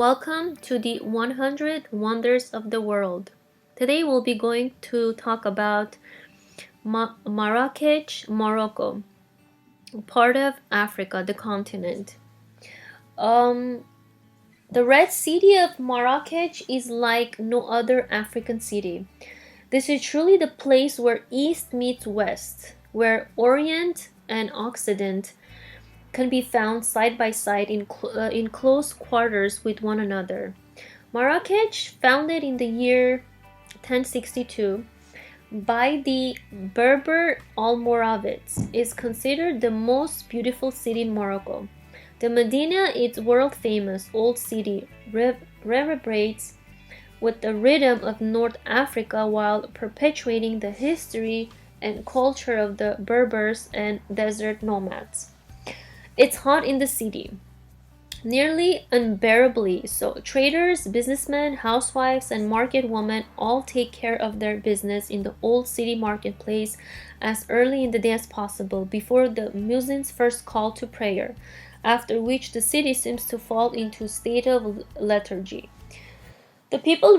Welcome to the 100 Wonders of the World. Today we'll be going to talk about Marrakech, Morocco, part of Africa, the continent. Um, the Red City of Marrakech is like no other African city. This is truly the place where East meets West, where Orient and Occident can be found side by side in close quarters with one another. Marrakech, founded in the year 1062 by the Berber Almoravids, is considered the most beautiful city in Morocco. The Medina, its world-famous old city, reverberates with the rhythm of North Africa while perpetuating the history and culture of the Berbers and desert nomads. It's hot in the city, nearly unbearably so. Traders, businessmen, housewives, and market women all take care of their business in the old city marketplace as early in the day as possible, before the muezzin's first call to prayer, after which the city seems to fall into a state of lethargy. The people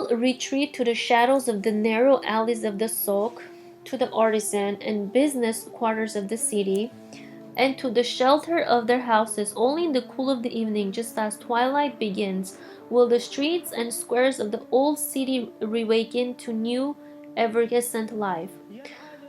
retreat to the shadows of the narrow alleys of the souk, to the artisan and business quarters of the city, and to the shelter of their houses only in the cool of the evening, just as twilight begins, will the streets and squares of the old city reawaken to new, effervescent life.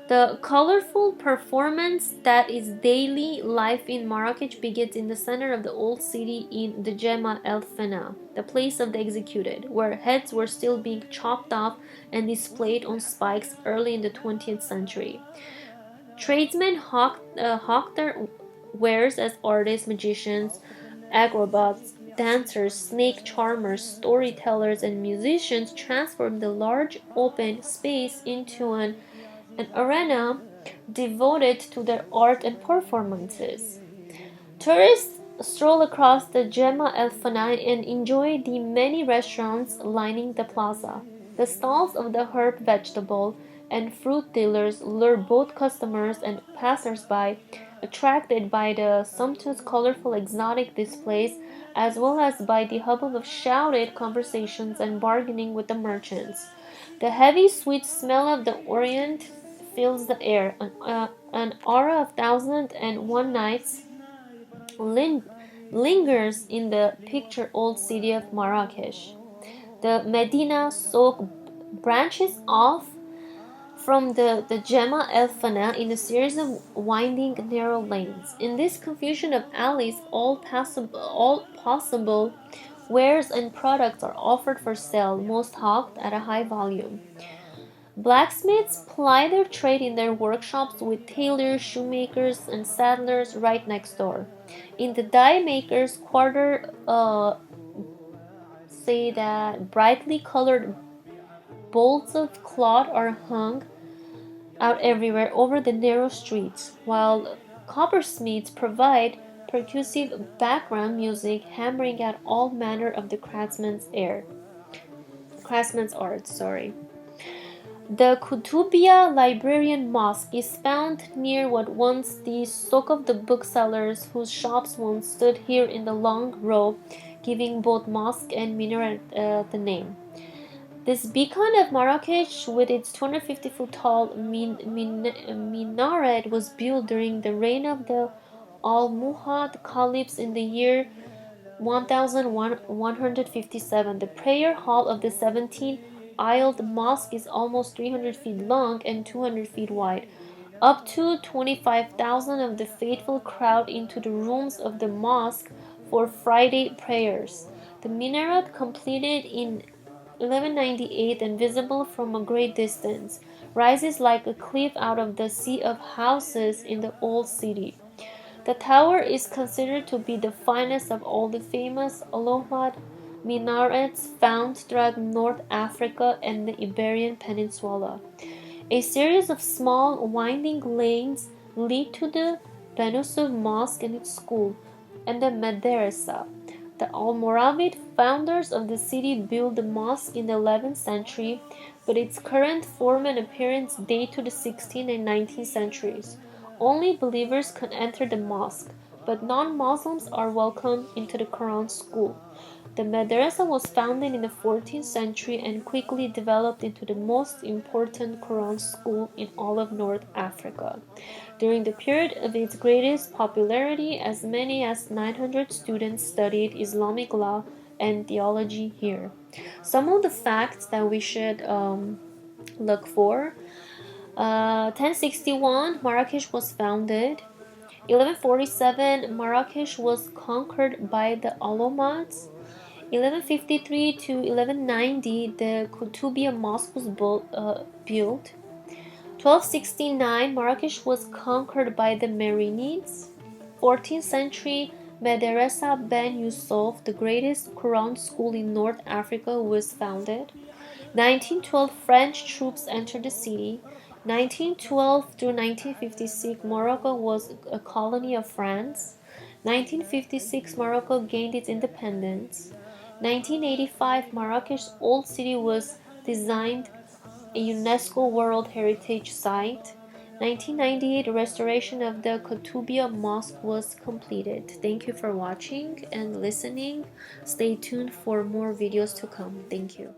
The colorful performance that is daily life in Marrakech begins in the center of the old city in the Jema el Fena, the place of the executed, where heads were still being chopped off and displayed on spikes early in the 20th century. Tradesmen hawk their wares as artists, magicians, acrobats, dancers, snake charmers, storytellers, and musicians transform the large open space into an arena devoted to their art and performances. Tourists stroll across the Jema el Fana and enjoy the many restaurants lining the plaza. The stalls of the herb, vegetable, and fruit dealers lure both customers and passers-by, attracted by the sumptuous, colorful, exotic displays, as well as by the hubbub of shouted conversations and bargaining with the merchants. The heavy, sweet smell of the Orient fills the air, an aura of thousand and one nights lingers in the pictured old city of Marrakech. The Medina Souk branches off from the Jema el Fana in a series of winding narrow lanes. In this confusion of alleys, all possible wares and products are offered for sale, most hawked at a high volume. Blacksmiths ply their trade in their workshops with tailors, shoemakers, and saddlers right next door. In the dye makers' quarter, say that brightly colored bolts of cloth are hung out everywhere over the narrow streets, while coppersmiths provide percussive background music, hammering out all manner of the craftsman's art. The Koutoubia Librarian Mosque is found near what once the souk of the booksellers, whose shops once stood here in the long row, giving both mosque and minaret the name. This beacon of Marrakech, with its 250-foot tall minaret, was built during the reign of the Almohad caliphs in the year 1157. The prayer hall of the 17-aisled mosque is almost 300 feet long and 200 feet wide. Up to 25,000 of the faithful crowd into the rooms of the mosque for Friday prayers. The minaret, completed in 1198 and visible from a great distance, rises like a cliff out of the sea of houses in the old city. The tower is considered to be the finest of all the famous Almohad minarets found throughout North Africa and the Iberian Peninsula. A series of small winding lanes lead to the Ben Youssouf Mosque and its school, and the Modersa. The Almoravid founders of the city built the mosque in the 11th century, but its current form and appearance date to the 16th and 19th centuries. Only believers can enter the mosque. but non-Muslims are welcome into the Quran school. The madrasa was founded in the 14th century and quickly developed into the most important Quran school in all of North Africa. During the period of its greatest popularity, as many as 900 students studied Islamic law and theology here. Some of the facts that we should look for: 1061, Marrakech was founded. 1147, Marrakech was conquered by the Almohads. 1153 to 1190, the Koutoubia Mosque was built. 1269, Marrakech was conquered by the Merinids. 14th century, Modersa Ben Youssouf, the greatest Quran school in North Africa, was founded. 1912, French troops entered the city. 1912 through 1956, Morocco was a colony of France. 1956, Morocco gained its independence. 1985, Marrakech's old city was designed a UNESCO World Heritage Site. 1998, restoration of the Koutoubia Mosque was completed. Thank you for watching and listening. Stay tuned for more videos to come. Thank you.